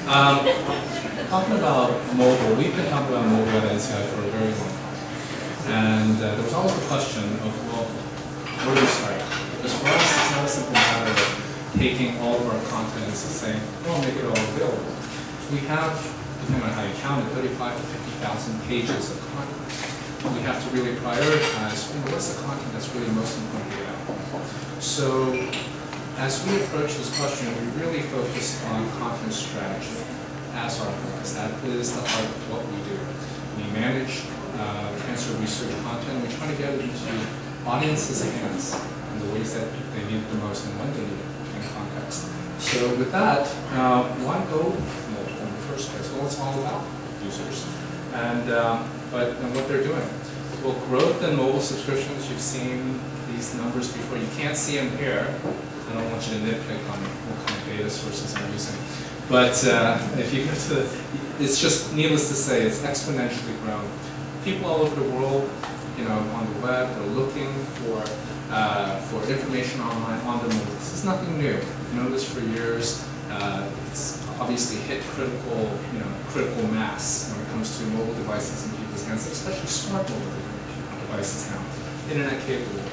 Talking about mobile, we've been talking about mobile at NCI for a very long time. And there was always the question of, well, where do we start? Because for us, it's not a simple matter of taking all of our content and saying, well, make it all available. We have, depending on how you count it, 35 to 50,000 pages of content. We have to really prioritize, what's the content that's really most important to get out. So, as we approach this question, we really focus on content strategy as our focus. That is the heart of what we do. We manage cancer research content. We try to get it into audiences' hands in the ways that they need it the most and when they need it in context. So with that, why go mobile in the first place? Well, it's all about users and what they're doing. Well, growth in mobile subscriptions, you've seen these numbers before. You can't see them here. I don't want you to nitpick on what kind of data sources I'm using. But if you go to, it's just needless to say, it's exponentially grown. People all over the world, on the web, they're looking for information online on the move. This is nothing new. We've known this for years. It's obviously hit critical mass when it comes to mobile devices in people's hands, especially smart mobile devices now, internet capable.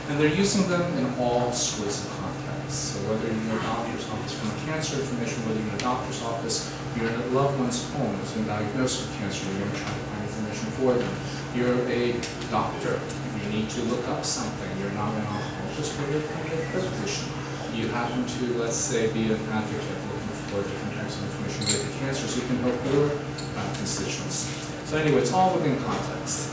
And they're using them in all sorts of contexts. So whether you're in a doctor's office for cancer information, whether you're in a doctor's office, you're in a loved one's home who's been diagnosed with cancer, you're going to try to find information for them. You're a doctor, you need to look up something, you're not an oncologist, but you're a primary care physician. You happen to, let's say, be an advocate looking for different types of information related to cancer so you can help your constituents. So anyway, it's all within context.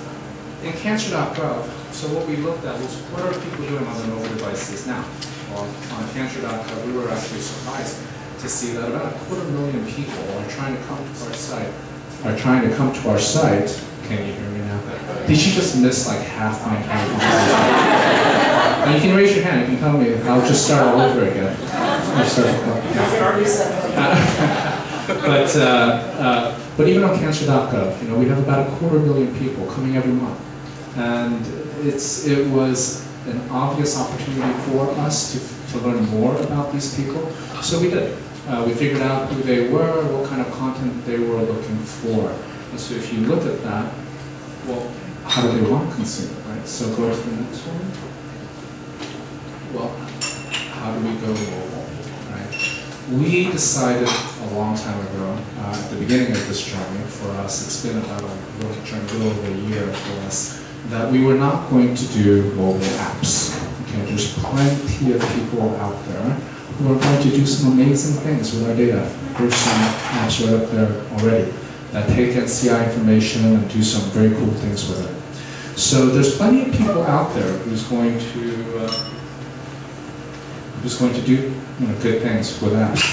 In cancer.gov, so what we looked at was what are people doing on their mobile devices now? Well, on cancer.gov, we were actually surprised to see that about 250,000 people are trying to come to our site. Can you hear me now? Did you just miss like half my entire conversation? And you can raise your hand. You can tell me. I'll just start all over again. But even on cancer.gov, we have about 250,000 people coming every month. And it was an obvious opportunity for us to learn more about these people. So we did. We figured out who they were, what kind of content they were looking for. And so if you look at that, well, how do they want to consume it, right? So go to the next one. Well, how do we go mobile, right? We decided a long time ago, at the beginning of this journey for us, it's been about a little over a year for us, that we were not going to do mobile apps. Okay, there's plenty of people out there who are going to do some amazing things with our data. There's some apps right up there already that take NCI information and do some very cool things with it. So there's plenty of people out there who's going to do good things with apps.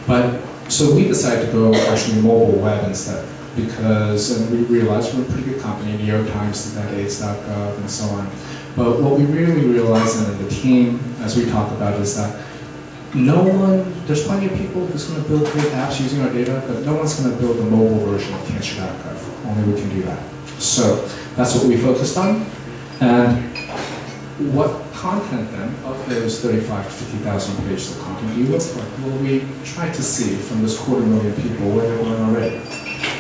But so we decided to go actually mobile web instead, because we realized we're a pretty good company, New York Times, AIDS.gov, and so on. But what we really realized, and the team, as we talk about, is that there's plenty of people who's going to build great apps using our data, but no one's going to build a mobile version of cancer.gov. Only we can do that. So that's what we focused on. And what content then, of those 35 to 50,000 pages of content, do you look for? Well, we tried to see from this 250,000 people where they're going already.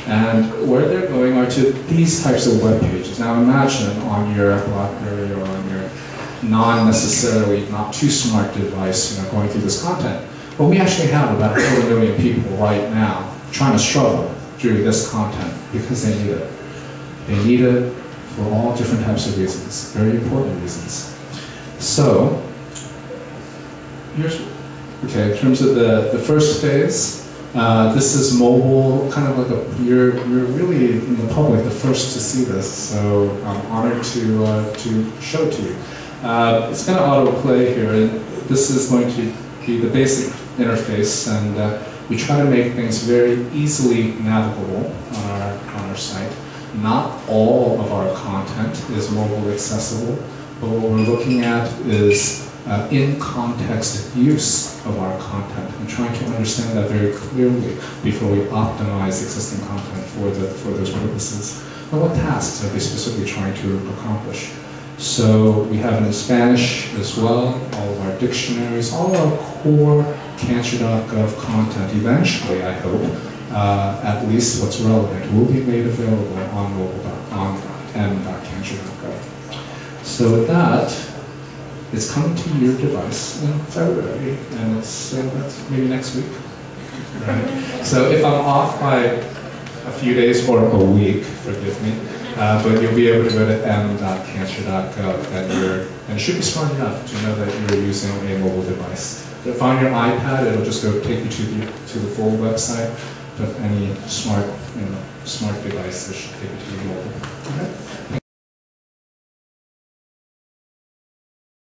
And where they're going are to these types of web pages. Now imagine on your BlackBerry or on your not too smart device, going through this content. But we actually have about 250,000 people right now trying to struggle through this content because they need it. They need it for all different types of reasons, very important reasons. So, in terms of the first phase, this is mobile, kind of like you're really in the public, the first to see this, so I'm honored to show it to you. It's going to autoplay here, and this is going to be the basic interface, and we try to make things very easily navigable on our site. Not all of our content is mobile accessible, but what we're looking at is in-context use of our content and trying to understand that very clearly before we optimize existing content for those purposes. And what tasks are they specifically trying to accomplish? So we have it in Spanish as well, all of our dictionaries, all of our core cancer.gov content eventually, I hope, at least what's relevant, will be made available on m.cancer.gov. So with that, it's coming to your device in February, and it's maybe next week. Right? So if I'm off by a few days or a week, forgive me, but you'll be able to go to m.cancer.gov, and it should be smart enough to know that you're using a mobile device. If on your iPad, it'll just go take you to the full website, but any smart device, it should take you to your mobile. Okay?